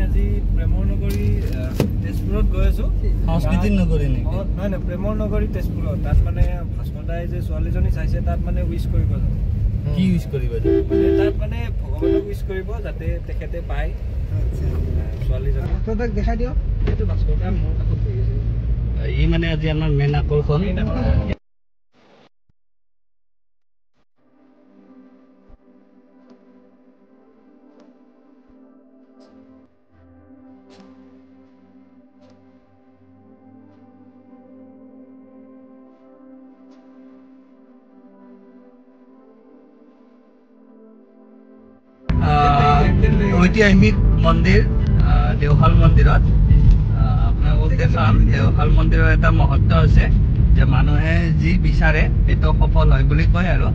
আজি প্ৰেমৰ নগৰী তেজপুৰত গৈ আছো সংস্কৃতিৰ নগৰী নেকি নহয় নহয় প্ৰেমৰ নগৰী তেজপুৰত তাত মানে ভাস্কৰদাই যে ছোৱালীজনী চাইছে তাত মানে উইশ কৰিব যাব কি উইশ কৰিব মানে তাত মানে ভগৱানক উইশ কৰিব যাতে তেখেতে পায় ছোৱালীজনী তাক দেখাই দিয়ক এইটো ভাস্কৰদা মোৰ কাষত বহি আছে ই মানে আজি আমাৰ মেইন আকৰ্ষণ ঐতিহাসিক মন্দিৰ দেওশাল মন্দিৰত আপোনালোকে দেখাম দেওশাল মন্দিৰৰ এটা মহত্ব আছে যে মানুহে যি বিচাৰে সেইটো সফল হয় বুলি কয় আৰু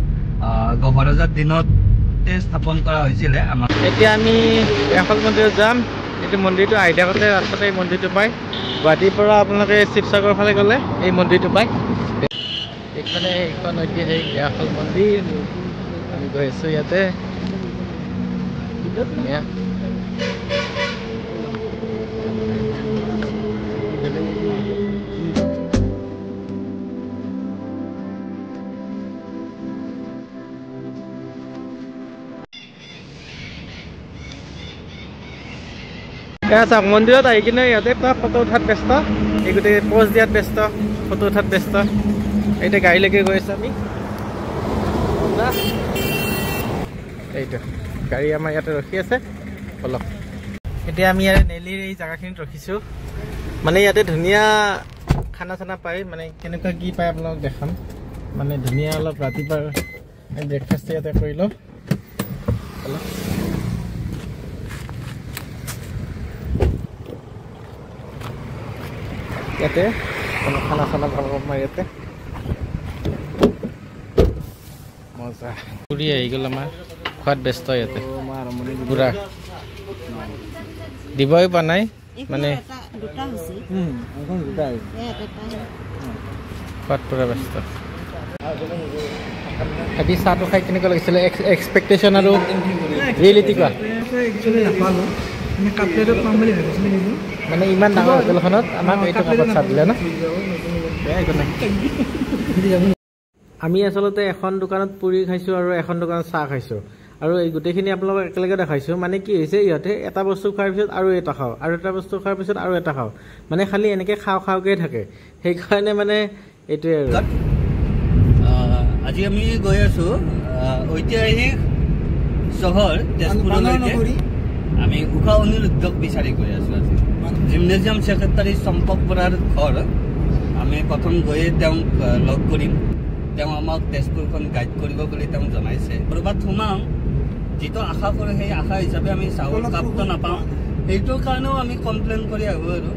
গভৰজাৰ দিনতে স্থাপন কৰা হৈছিলে আমাৰ এতিয়া আমি দেওশাল মন্দিৰত যাম এইটো মন্দিৰটো আইডিয়াগতে ৰাস্তাতে এই মন্দিৰটো পায় গুৱাহাটীৰ পৰা আপোনালোকে শিৱসাগৰৰ ফালে গ'লে এই মন্দিৰটো পায় এইখনে এইখন ঐতিহাসিক দেওশাল মন্দিৰ আমি গৈ আছোঁ ইয়াতে ধুনীয়া চাওক মন্দিৰত আহি কিনে ইয়াতে পুৰা ফটো উঠাত ব্যস্ত এই গোটেই প'জ দিয়াত ব্যস্ত ফটো উঠাত ব্যস্ত এতিয়া গাড়ীলৈকে গৈ আছোঁ আমি এইটো গাড়ী আমাৰ ইয়াতে ৰখি আছে অলপ এতিয়া আমি ইয়াতে নেলিৰ এই জেগাখিনিত ৰখিছোঁ মানে ইয়াতে ধুনীয়া খানা চানা পায় মানে কেনেকুৱা কি পায় আপোনালোক দেখাম মানে ধুনীয়া অলপ ৰাতিপুৱা ব্ৰেকফাষ্ট ইয়াতে কৰি লওঁ অলপ ইয়াতে খানা চানা ভাল আমাৰ ইয়াতে মজা ঘূৰি আহি গ'ল আমাৰ খোৱাত ব্যস্ত ইয়াতে পুৰা দিবই পোৱা নাই মানে খোৱাত পুৰা ব্যস্ত আজি চাহটো খাই কেনেকুৱা লাগিছিলে এক্সপেক্টেশ্যন আৰু ৰিয়েলিটি কোৱা মানে ইমান ডাঙৰ হোটেলখনত আমাক এইটো কাপত চাহ দিলে ন আমি আচলতে এখন দোকানত পুৰি খাইছোঁ আৰু এখন দোকানত চাহ খাইছোঁ আৰু এই গোটেইখিনি আপোনালোকক একেলগে দেখাইছোঁ মানে কি হৈছে ইহঁতে এটা বস্তু খোৱাৰ পিছত আৰু এটা খাওঁ আৰু এটা বস্তু খোৱাৰ পিছত আৰু এটা খাওঁ মানে খালি এনেকৈ খাওঁকৈ থাকে সেইকাৰণে মানে এইটোৱে আৰু আজি আমি গৈ আছোঁ ঐতিহাসিক চহৰ তেজপুৰলৈকে আমি উষা অনিৰুদ্ধক বিচাৰি গৈ আছোঁ আজি জিমনেজিয়াম ছেক্ৰেটাৰী চম্পক বৰাৰ ঘৰ আমি প্ৰথম গৈয়ে তেওঁক লগ কৰিম তেওঁ আমাক তেজপুৰখন গাইড কৰিব বুলি তেওঁ জনাইছে ক'ৰবাত সোমাওঁ যিটো আশা কৰোঁ সেই আশা হিচাপে আমি চাউল কাপটো নাপাওঁ সেইটোৰ কাৰণেও আমি কমপ্লেইন কৰি আহোঁ আৰু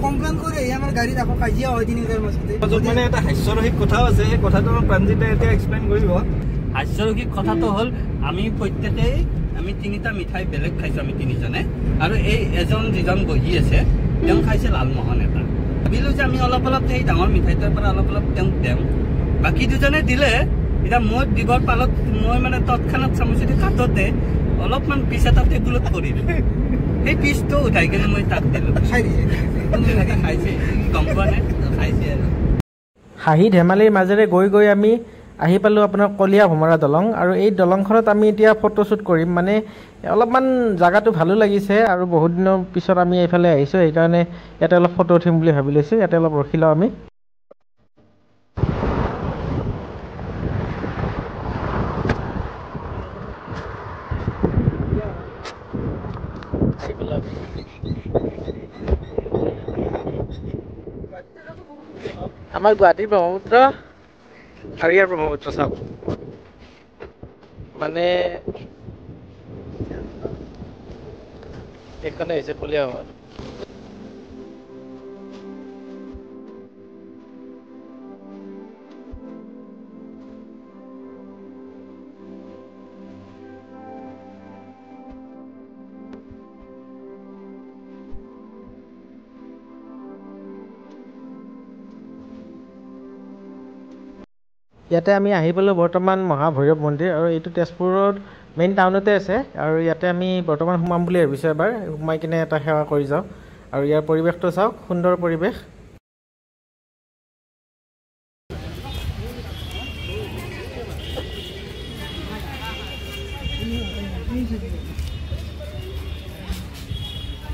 কমপ্লেইন কৰি আমাৰ গাড়ীত আকৌ কাজিয়া হয় তিনিটাৰ মাজতে মানে এটা হাস্যৰসিক কথাও আছে সেই কথাটো প্ৰাঞ্জিতে এতিয়া এক্সপ্লেইন কৰিব হাস্যৰসিক কথাটো হ'ল আমি প্ৰত্যেকেই আমি তিনিটা মিঠাই বেলেগ খাইছোঁ আমি তিনিজনে আৰু এই যিজন বহি আছে তেওঁ খাইছে লালমোহন এটা ভাবিলোঁ যে আমি অলপ অলপ সেই ডাঙৰ মিঠাইটোৰ পৰা অলপ অলপ তেওঁক দিওঁ বাকী দুজনে দিলে এতিয়া মই দিবৰ পালত মই মানে তৎক্ষণাত চামুচেদি কাটোতে অলপমান পিছ এটা টেবুলত পৰিল সেই পিছটো উঠাই কিনে মই তাক দিলোঁ খাইছে গম পোৱা নাই খাইছে আৰু হাঁহি ধেমালিৰ মাজেৰে গৈ গৈ আমি আহি পালোঁ আপোনাৰ কলীয়া ভোমৰা দলং আৰু এই দলংখনত আমি এতিয়া ফটোশ্বুট কৰিম মানে অলপমান জেগাটো ভালো লাগিছে আৰু বহুত দিনৰ পিছত আমি এইফালে আহিছোঁ সেইকাৰণে ইয়াতে অলপ ফটো উঠিম বুলি ভাবি লৈছোঁ ইয়াতে অলপ ৰখি লওঁ আমি আমাৰ গুৱাহাটীৰ ব্ৰহ্মপুত্ৰ আৰু ইয়াৰ ব্ৰহ্মপুত্ৰ চাওক মানে এইখনে হৈছে কলীয়া ভোমৰা ইয়াতে আমি আহি পালোঁ বৰ্তমান মহাভৈৰৱ মন্দিৰ আৰু এইটো তেজপুৰৰ মেইন টাউনতে আছে আৰু ইয়াতে আমি বৰ্তমান সোমাম বুলি ভাবিছোঁ এবাৰ সোমাই কিনে এটা সেৱা কৰি যাওঁ আৰু ইয়াৰ পৰিৱেশটো চাওক সুন্দৰ পৰিৱেশ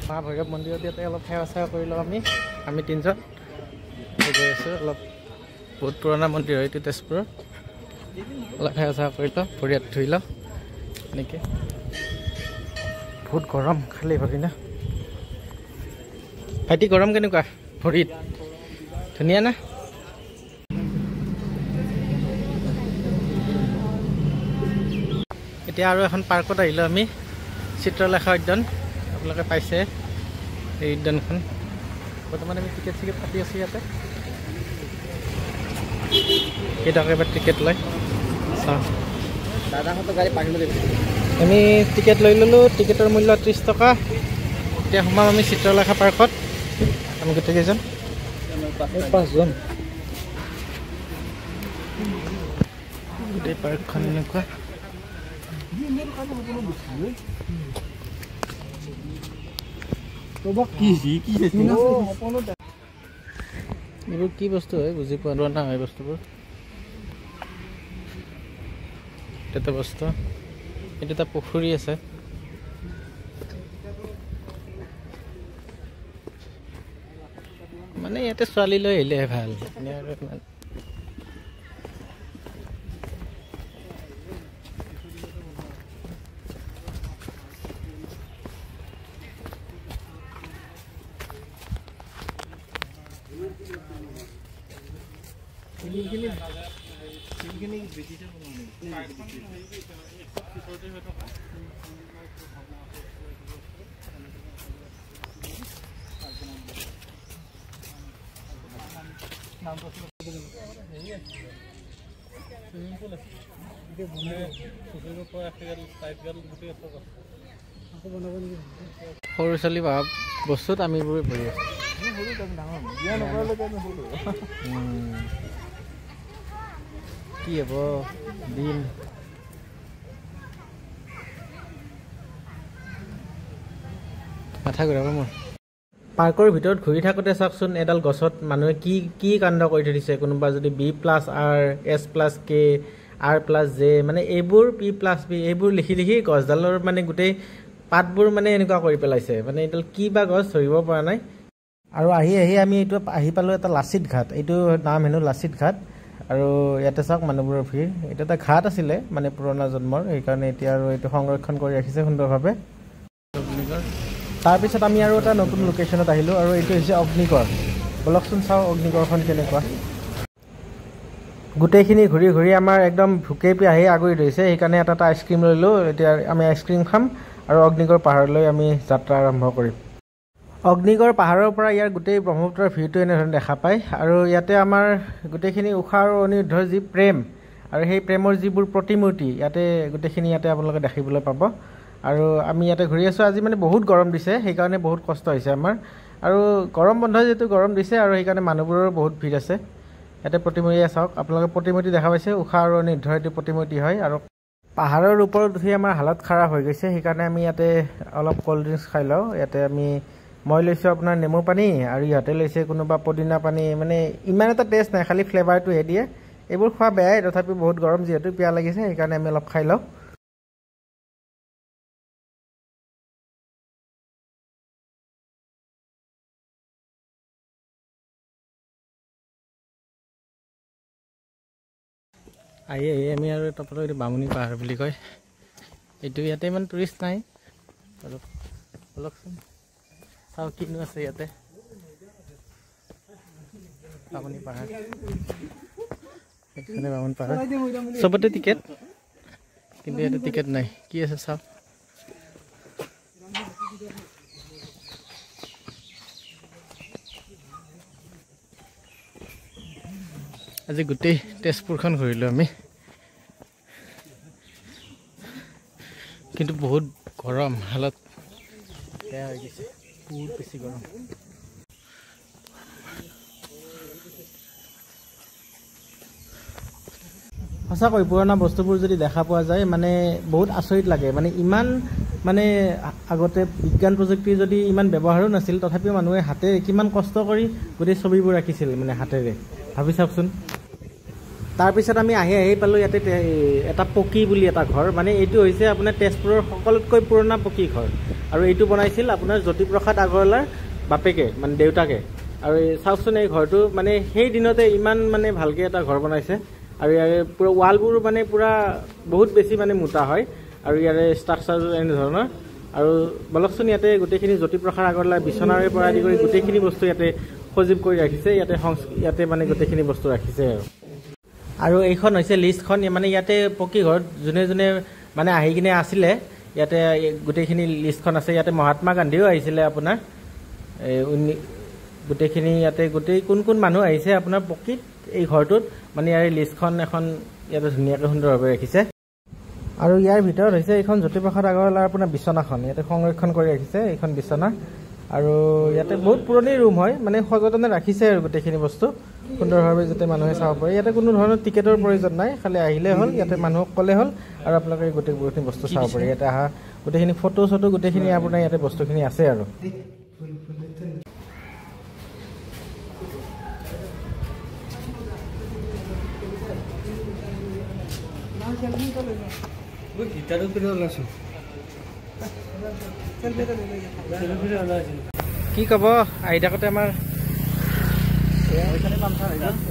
মা ভৈৰৱ মন্দিৰত ইয়াতে অলপ সেৱা চেৱা কৰি লওঁ আমি তিনিজন গৈ আছোঁ অলপ বহুত পুৰণা মন্দিৰ হয় এইটো তেজপুৰৰ অলপ সেৱা চেৱা কৰি লওঁ ভৰি হাত ধুই লওঁ এনেকৈ বহুত গৰম খালি ভৰি না ভাইটি গৰম কেনেকুৱা ভৰিত ধুনীয়া না এতিয়া আৰু এখন পাৰ্কত আহিলোঁ আমি চিত্ৰলেখা উদ্যান আপোনালোকে পাইছে এই উদ্যানখন বৰ্তমান আমি টিকেট কাটি আছোঁ ইয়াতে কেইটকা এবাৰ টিকেট লয় চাওঁ দাদাহঁতৰ গাড়ী পানী লৈ আমি টিকেট লৈ ল'লোঁ টিকেটৰ মূল্য 30 টকা এতিয়া সোমাম আমি চিত্ৰলেখা পাৰ্কত আমি গোটেইকেইজন 5জন গোটেই পাৰ্কখন এনেকুৱা এইবোৰ কি বস্তু হয় বুজি পোৱা নাই হয় বস্তুবোৰ এটা বস্তু এইটো এটা পুখুৰী আছে মানে ইয়াতে ছোৱালী লৈ আহিলেহে ভাল সৰু ছোৱালী ভাব বস্তুত আমি এইবোৰে বহি আছো কি হ'ব দিন মাথা ঘূৰাব মোৰ পাৰ্কৰ ভিতৰত ঘূৰি থাকোঁতে চাওকচোন এডাল গছত মানুহে কি কাণ্ড কৰি থৈ দিছে কোনোবা যদি B+R S+K R+J মানে এইবোৰ P+B এইবোৰ লিখি গছডালৰ মানে গোটেই পাতবোৰ মানে এনেকুৱা কৰি পেলাইছে মানে এইডাল কি বা গছ ধৰিব পৰা নাই আৰু আহি আমি এইটো আহি পালোঁ এটা লাচিত ঘাট এইটো নাম হেনো লাচিত ঘাট আৰু ইয়াতে চাওক মানুহবোৰৰ ভিৰ এইটো এটা ঘাট আছিলে মানে পুৰণা জন্মৰ সেইকাৰণে এতিয়া আৰু এইটো সংৰক্ষণ কৰি ৰাখিছে সুন্দৰভাৱে তাৰপিছত আমি আৰু এটা নতুন লোকেশ্যনত আহিলোঁ আৰু এইটো হৈছে অগ্নিগড় বলকচোন চাওঁ অগ্নিগড়খন কেনেকুৱা গোটেইখিনি ঘূৰি আমাৰ একদম ভোকে পিয়াহি আগুৰি ধৰিছে সেইকাৰণে এটা আইচক্ৰীম লৈলোঁ এতিয়া আমি আইচক্ৰীম খাম আৰু অগ্নিগড় পাহাৰলৈ আমি যাত্ৰা আৰম্ভ কৰিম অগ্নিগড় পাহাৰৰ পৰা ইয়াৰ গোটেই ব্ৰহ্মপুত্ৰৰ ভিউটো এনেধৰণে দেখা পায় আৰু ইয়াতে আমাৰ গোটেইখিনি ঊষা আৰু অনিৰুদ্ধৰ যি প্ৰেম আৰু সেই প্ৰেমৰ যিবোৰ প্ৰতিমূৰ্তি ইয়াতে গোটেইখিনি ইয়াতে আপোনালোকে দেখিবলৈ পাব আৰু আমি ইয়াতে ঘূৰি আছোঁ আজি মানে বহুত গৰম দিছে সেইকাৰণে বহুত কষ্ট হৈছে আমাৰ আৰু গৰম বন্ধ যেহেতু গৰম দিছে আৰু সেইকাৰণে মানুহবোৰৰ বহুত ভিৰ আছে ইয়াতে প্ৰতিমূৰ্তি চাওক আপোনালোকে প্ৰতিমূৰ্তি দেখা পাইছে ঊষা আৰু অনিৰুদ্ধৰ এইটো প্ৰতিমূৰ্তি হয় আৰু পাহাৰৰ ওপৰত উঠি আমাৰ হালত খাৰাপ হৈ গৈছে সেইকাৰণে আমি ইয়াতে অলপ ক'ল্ড ড্ৰিংকছ খাই লওঁ ইয়াতে মই লৈছোঁ আপোনাৰ নেমু পানী আৰু ইহঁতে লৈছে কোনোবা পদিনা পানী মানে ইমান এটা টেষ্ট নাই খালি ফ্লেভাৰটোহে দিয়ে এইবোৰ খোৱা বেয়াই তথাপি বহুত গৰম যিহেতু পিয়াহ লাগিছে সেইকাৰণে আমি অলপ খাই লওঁ আহি আমি আৰু তপত এইটো বামুণী পাহাৰ বুলি কয় এইটো ইয়াতে ইমান টুৰিষ্ট নাই অলপচোন চাওঁ কিনো আছে ইয়াতে বামুণী পাহাৰ এইখানে বামুণী পাহাৰ চবতে টিকেট কিন্তু ইয়াতে টিকেট নাই কি আছে চাওক আজি গোটেই তেজপুৰখন ঘূৰিলোঁ আমি কিন্তু বহুত গৰম হালত বেয়া হৈ গৈছে বহুত বেছি গৰম সঁচাকৈ পুৰণা বস্তুবোৰ যদি দেখা পোৱা যায় মানে বহুত আচৰিত লাগে মানে ইমান মানে আগতে বিজ্ঞান প্ৰযুক্তি যদি ইমান ব্যৱহাৰো নাছিল তথাপিও মানুহে হাতেৰে কিমান কষ্ট কৰি গোটেই ছবিবোৰ ৰাখিছিল মানে হাতেৰে ভাবি চাওকচোন তাৰপিছত আমি আহি পালোঁ ইয়াতে এটা পকী বুলি এটা ঘৰ মানে এইটো হৈছে আপোনাৰ তেজপুৰৰ সকলোতকৈ পুৰণা পকী ঘৰ আৰু এইটো বনাইছিল আপোনাৰ জ্যোতিপ্ৰসাদ আগৰৱালাৰ বাপেকে মানে দেউতাকে আৰু চাওকচোন এই ঘৰটো মানে সেই দিনতে ইমান মানে ভালকৈ এটা ঘৰ বনাইছে আৰু ইয়াৰে পুৰা ৱালবোৰ মানে পুৰা বহুত বেছি মানে মোটা হয় আৰু ইয়াৰে ষ্ট্ৰাকচাৰটো এনেধৰণৰ আৰু বলকচোন ইয়াতে গোটেইখিনি জ্যোতিপ্ৰসাদ আগৰৱালাৰ বিচনাৰে পৰা আদি কৰি গোটেইখিনি বস্তু ইয়াতে সজীৱ কৰি ৰাখিছে ইয়াতে মানে গোটেইখিনি বস্তু ৰাখিছে আৰু এইখন হৈছে লিষ্টখন মানে ইয়াতে পকী ঘৰত যোনে যোনে মানে আহি কিনে আছিলে ইয়াতে গোটেইখিনি লিষ্টখন আছে ইয়াতে মহাত্মা গান্ধীও আহিছিলে আপোনাৰ গোটেইখিনি ইয়াতে গোটেই কোন কোন মানুহ আহিছে আপোনাৰ পকীত এই ঘৰটোত মানে ইয়াৰ লিষ্টখন এখন ইয়াতে ধুনীয়াকৈ সুন্দৰভাৱে ৰাখিছে আৰু ইয়াৰ ভিতৰত হৈছে এইখন জ্যোতিপ্ৰসাদ আগৰৱালাৰ আপোনাৰ বিচনাখন ইয়াতে সংৰক্ষণ কৰি ৰাখিছে এইখন বিচনা আৰু ইয়াতে বহুত পুৰণি ৰুম হয় মানে সযতনে ৰাখিছে আৰু গোটেইখিনি বস্তু সুন্দৰভাৱে যাতে মানুহে চাব পাৰে ইয়াতে কোনো ধৰণৰ টিকেটৰ প্ৰয়োজন নাই খালি আহিলে হ'ল ইয়াতে মানুহক ক'লে হ'ল আৰু আপোনালোকে গোটেইখিনি বস্তু চাব পাৰে ইয়াতে অহা গোটেইখিনি ফটো চটো গোটেইখিনি আপোনাৰ ইয়াতে বস্তুখিনি আছে আৰু কি ক'ব আহি থাকোঁতে আমাৰ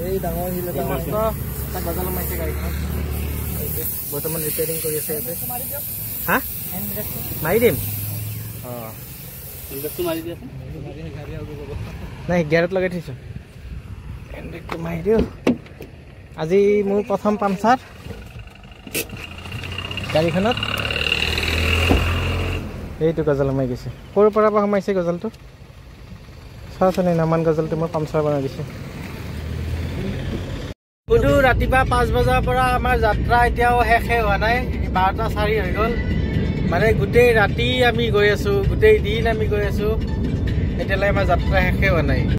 এই ডাঙৰ শিল এটা গজাল মাৰিছে গাড়ীখন বৰ্তমান ৰিপেয়াৰিং কৰি আছে ইয়াতে হা মাৰি দিম অঁ নাই গিয়াৰত লগাই থৈছোঁ হেণ্ডব্ৰেকটো মাৰি দিওঁ আজি মোৰ প্ৰথম পামচাৰ গাড়ীখনত এইটো গজাল মাৰি গৈছে ক'ৰ পৰা সোমাইছে গজালটো চাওঁচোন নামান গজালটো মই পামচাৰ বনাই দিছোঁ কিন্তু ৰাতিপুৱা 5 বজাৰ পৰা আমাৰ যাত্ৰা এতিয়াও শেষে হোৱা নাই 12:04 হৈ গ'ল মানে গোটেই ৰাতি আমি গৈ আছোঁ গোটেই দিন আমি গৈ আছোঁ এতিয়ালৈ আমাৰ যাত্ৰা শেষে হোৱা নাই